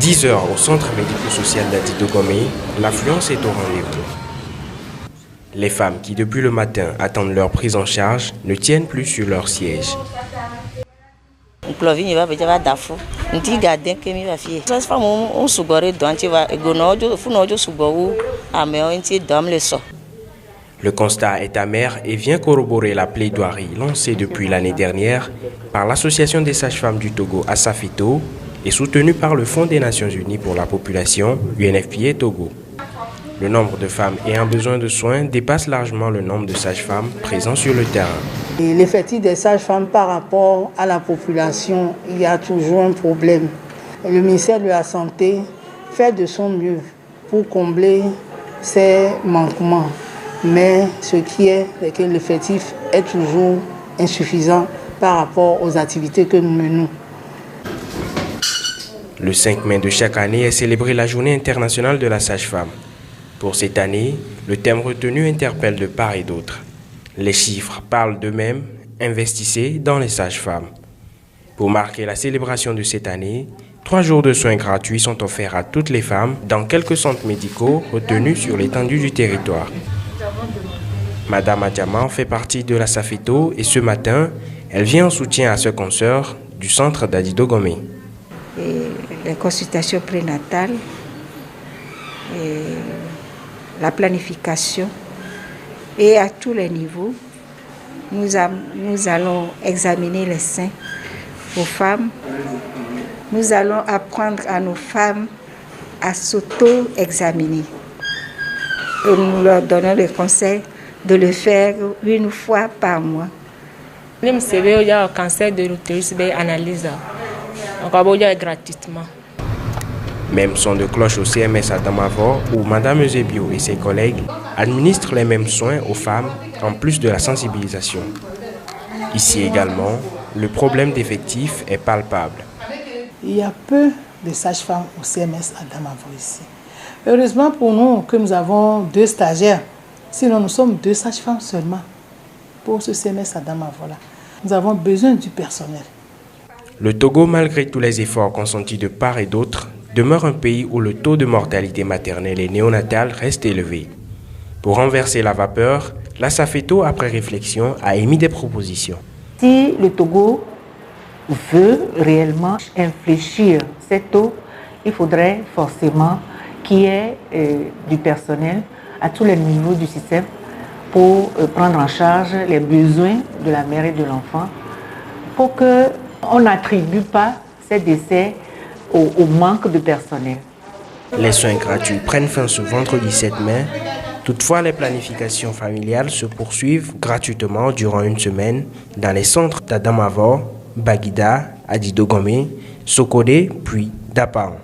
10 heures au centre médico-social d'Adi Dogomé, l'affluence est au rendez-vous. Les femmes qui, depuis le matin, attendent leur prise en charge, ne tiennent plus sur leur siège. Le constat est amer et vient corroborer la plaidoirie lancée depuis l'année dernière par l'Association des sages-femmes du Togo, Asafito, et soutenue par le Fonds des Nations Unies pour la population, UNFPA Togo. Le nombre de femmes ayant besoin de soins dépasse largement le nombre de sages-femmes présents sur le terrain. L'effectif des sages-femmes par rapport à la population, il y a toujours un problème. Le ministère de la Santé fait de son mieux pour combler ces manquements. Mais ce qui est que l'effectif est toujours insuffisant par rapport aux activités que nous menons. Le 5 mai de chaque année est célébrée la Journée internationale de la sage-femme. Pour cette année, le thème retenu interpelle de part et d'autre. Les chiffres parlent d'eux-mêmes, investissez dans les sages-femmes. Pour marquer la célébration de cette année, 3 jours de soins gratuits sont offerts à toutes les femmes dans quelques centres médicaux retenus sur l'étendue du territoire. Madame Adjaman fait partie de la Safito et ce matin, elle vient en soutien à ce consoeur du centre d'Adi Dogomé. Les consultations prénatales, la planification et à tous les niveaux, nous allons examiner les seins aux femmes. Nous allons apprendre à nos femmes à s'auto-examiner. Et nous leur donnons le conseil de le faire 1 fois par mois. Le cancer de l'utérus analyse gratuitement. Même son de cloche au CMS à Damavor où Madame Eusebio et ses collègues administrent les mêmes soins aux femmes en plus de la sensibilisation. Ici également, le problème d'effectifs est palpable. Il y a peu de sages-femmes au CMS à Damavor ici. Heureusement pour nous que nous avons 2 stagiaires. Sinon, nous sommes 2 sages-femmes seulement pour ce CMS à Damavor. Nous avons besoin du personnel. Le Togo, malgré tous les efforts consentis de part et d'autre, demeure un pays où le taux de mortalité maternelle et néonatale reste élevé. Pour renverser la vapeur, la Safeto, après réflexion, a émis des propositions. Si le Togo veut réellement infléchir cette eau, il faudrait forcément qu'il y ait du personnel à tous les niveaux du système pour prendre en charge les besoins de la mère et de l'enfant, pour qu'on n'attribue pas ces décès au manque de personnel. Les soins gratuits prennent fin ce vendredi 7 mai. Toutefois, les planifications familiales se poursuivent gratuitement durant 1 semaine dans les centres d'Adamavor, Baguida, Adi Dogomé, Sokodé, puis Dapaon.